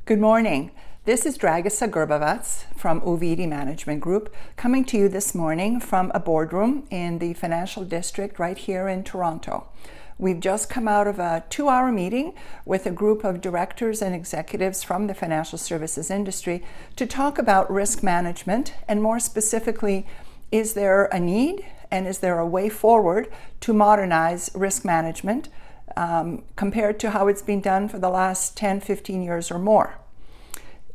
Good morning. This is Dragisa Gerbavats from Uvidi Management Group coming to you this morning from a boardroom in the financial district right here in Toronto. We've just come out of a 2-hour meeting with a group of directors and executives from the financial services industry to talk about risk management, and more specifically, is there a need and is there a way forward to modernize risk management compared to how it's been done for the last 10, 15 years or more.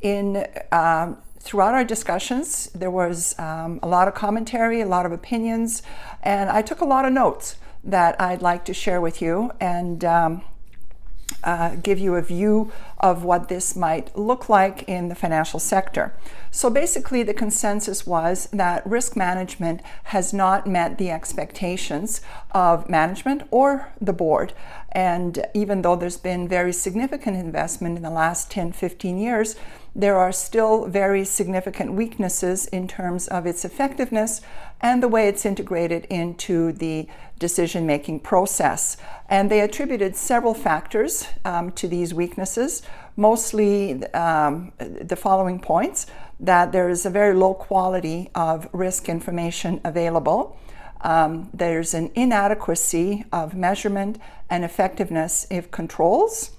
Throughout our discussions, there was a lot of commentary, a lot of opinions, and I took a lot of notes that I'd like to share with you and give you a view of what this might look like in the financial sector. So basically, the consensus was that risk management has not met the expectations of management or the board. And even though there's been very significant investment in the last 10, 15 years, there are still very significant weaknesses in terms of its effectiveness and the way it's integrated into the decision-making process. And they attributed several factors to these weaknesses, mostly the following points: that there is a very low quality of risk information available, there's an inadequacy of measurement and effectiveness of controls,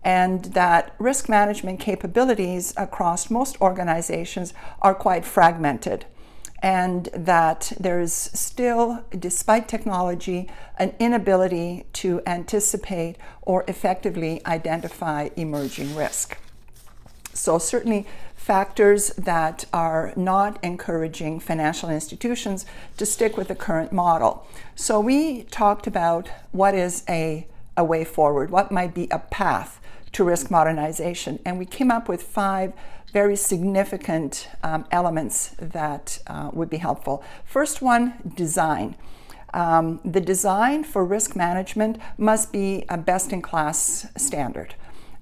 and that risk management capabilities across most organizations are quite fragmented, and that there is still, despite technology, an inability to anticipate or effectively identify emerging risk. So certainly factors that are not encouraging financial institutions to stick with the current model. So we talked about what is a way forward, what might be a path to risk modernization, and we came up with 5 very significant elements that would be helpful. First one, design. The design for risk management must be a best-in-class standard.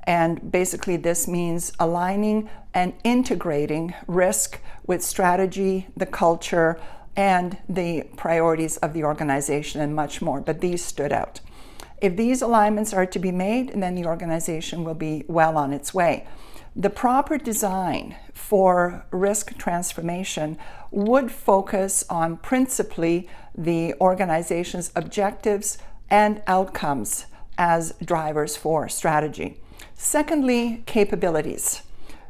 And basically this means aligning and integrating risk with strategy, the culture, and the priorities of the organization, and much more. But these stood out. If these alignments are to be made, then the organization will be well on its way. The proper design for risk transformation would focus on principally the organization's objectives and outcomes as drivers for strategy. Secondly, capabilities.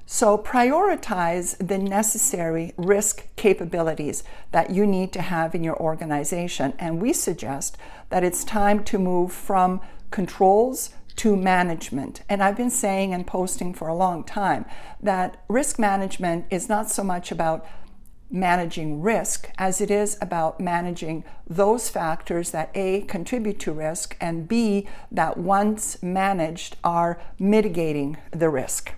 So prioritize the necessary risk capabilities that you need to have in your organization. And we suggest that it's time to move from controls to management. And I've been saying and posting for a long time that risk management is not so much about managing risk as it is about managing those factors that A, contribute to risk, and B, that once managed are mitigating the risk.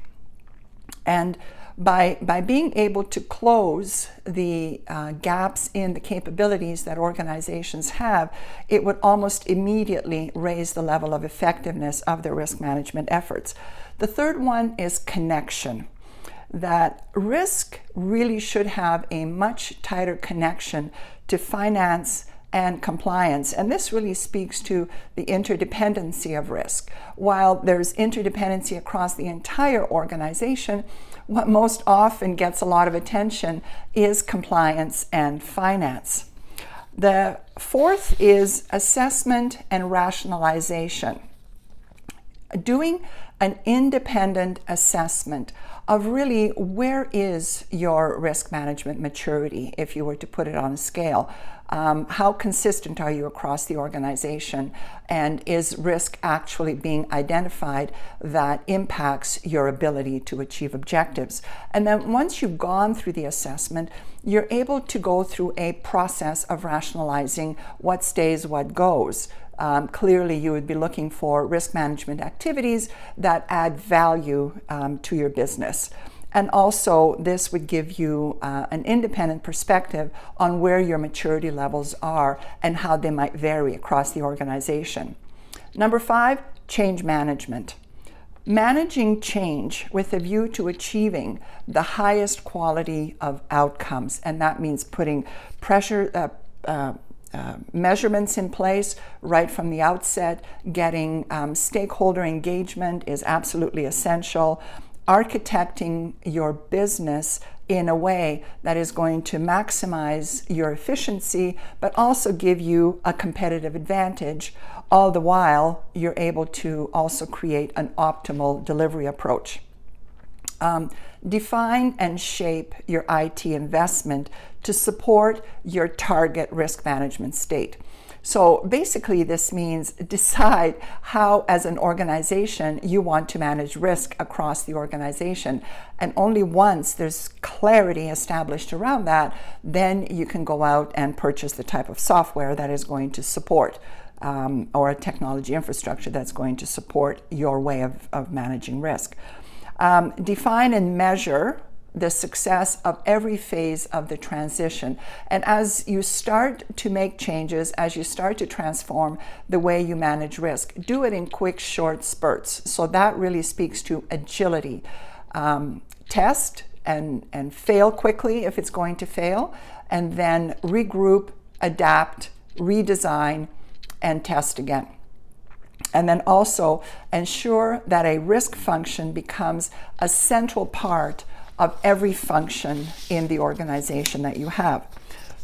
And by being able to close the gaps in the capabilities that organizations have, it would almost immediately raise the level of effectiveness of their risk management efforts. The third one is connection. That risk really should have a much tighter connection to finance and compliance. And this really speaks to the interdependency of risk. While there's interdependency across the entire organization, what most often gets a lot of attention is compliance and finance. The fourth is assessment and rationalization. Doing an independent assessment of really where is your risk management maturity, if you were to put it on a scale. How consistent are you across the organization? And is risk actually being identified that impacts your ability to achieve objectives? And then once you've gone through the assessment, you're able to go through a process of rationalizing what stays, what goes. Clearly, you would be looking for risk management activities that add value to your business. And also, this would give you an independent perspective on where your maturity levels are and how they might vary across the organization. Number 5, change management. Managing change with a view to achieving the highest quality of outcomes. And that means putting measurements in place right from the outset. Getting stakeholder engagement is absolutely essential. architecting your business in a way that is going to maximize your efficiency, but also give you a competitive advantage. All the while, you're able to also create an optimal delivery approach. Define and shape your IT investment to support your target risk management state. So basically, this means decide how, as an organization, you want to manage risk across the organization. And only once there's clarity established around that, then you can go out and purchase the type of software that is going to support or a technology infrastructure that's going to support your way of managing risk. Define and measure the success of every phase of the transition. And as you start to make changes, as you start to transform the way you manage risk, do it in quick, short spurts. So that really speaks to agility. Test and fail quickly if it's going to fail, and then regroup, adapt, redesign, and test again. And then also ensure that a risk function becomes a central part of every function in the organization that you have.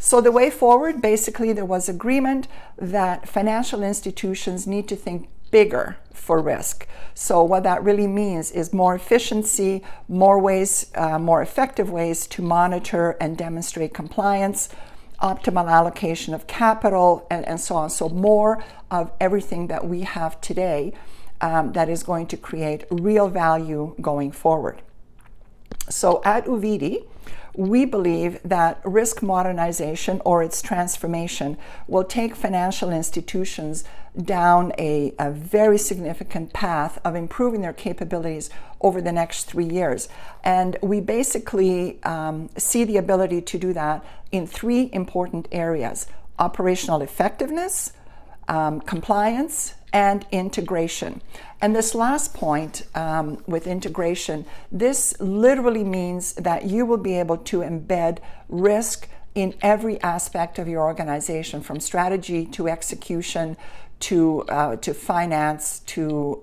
So the way forward, basically, there was agreement that financial institutions need to think bigger for risk. So what that really means is more efficiency, more ways, more effective ways to monitor and demonstrate compliance, optimal allocation of capital, and so on. So more of everything that we have today that is going to create real value going forward. So at Uvidi, we believe that risk modernization or its transformation will take financial institutions down a very significant path of improving their capabilities over the next 3 years. And we basically see the ability to do that in 3 important areas: operational effectiveness, compliance, and integration. And this last point with integration, this literally means that you will be able to embed risk in every aspect of your organization, from strategy to execution to finance to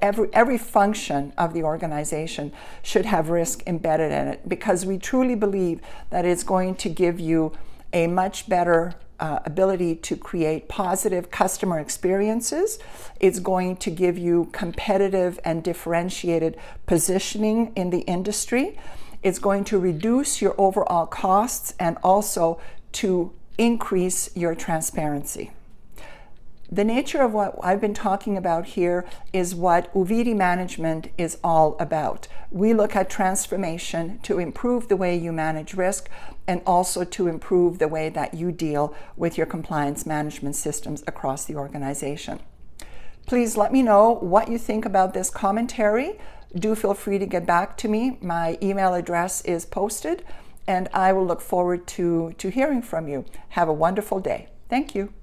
every function of the organization should have risk embedded in it, because we truly believe that it's going to give you a much better ability to create positive customer experiences. It's going to give you competitive and differentiated positioning in the industry. It's going to reduce your overall costs and also to increase your transparency. The nature of what I've been talking about here is what Uvidi management is all about. We look at transformation to improve the way you manage risk and also to improve the way that you deal with your compliance management systems across the organization. Please let me know what you think about this commentary. Do feel free to get back to me. My email address is posted, and I will look forward to hearing from you. Have a wonderful day. Thank you.